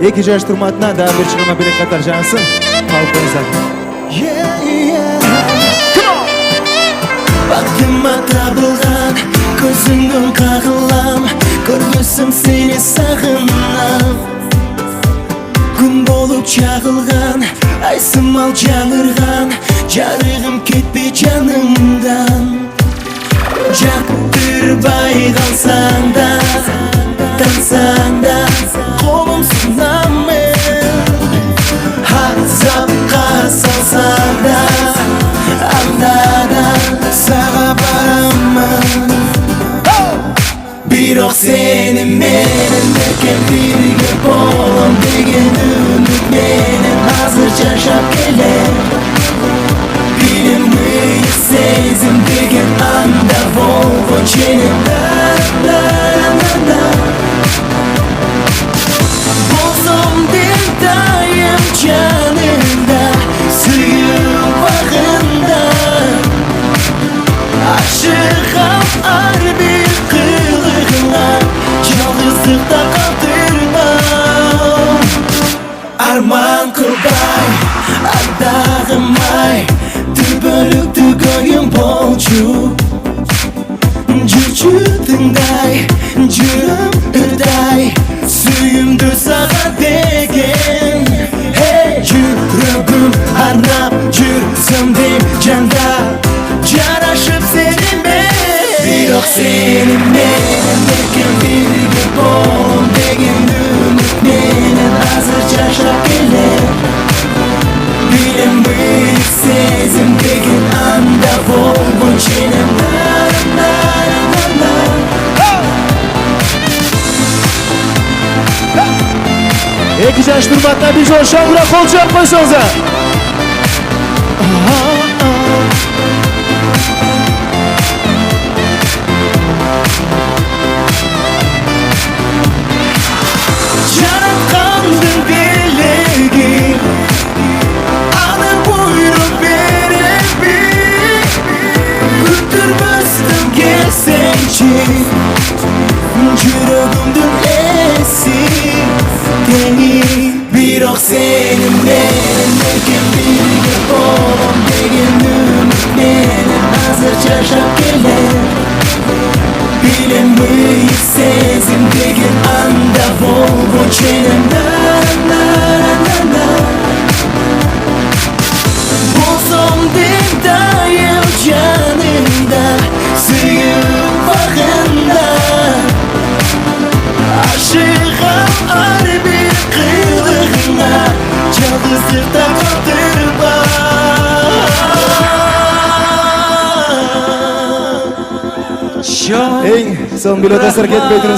2 yaş turmatına da bir çıkıma bilek katar cansın. Kalkınızlar. Baktıma tabılgan, gözünden kağılam, görgüsüm seni sağınam. Gün bolup çağılgan, aysymal жаңырған, жарығым кетпей жанымдан. Жақтырбай қалсаң да, тансаң да, қолым сынамын. Азапқа салсаң да, анда да саға барамын. Бирок сени менен эркен бирге болом деген үмүт менен азыр жашап келем. Билем мыйык сезим деген анда болгон ченем. Болсом дил дайым жанымда, сүйүп багында. Ашыгам ар бир кылыгыңа, жалгыздыкта калтырма. Арман кылбай, ардагымай, түбөлүктү көйүм болчу. Жүрчү тыңдай, жүрөм ырдай, сүйүмдү сага деген. Жүрөгүм арнап жүрсөм дейм жанда, жарашып сенимен. Бирок сени менен эркен бирге болом деген үмүт менен азыр жашап келем. Билем мыйык сезим деген анда болгон ченем. 2 yaş turmatına bir jol şangıra kol çarp koysanıza. Жараткандын белеги, аны буйруп береби. Күтүрбөстөн келсеңчи, жүрөгүмдүн эси тени. Бирок сени менен эркен бирге болом деген үмүт менен азыр жашап келем. Билем мыйык сезим деген анда болгон ченем. Болсом дил дайым жанымда, сүйүп багында. Ашыгам ар бир кылыгыңа, жалгыздыкта калтырма. Ey, son bilota sarket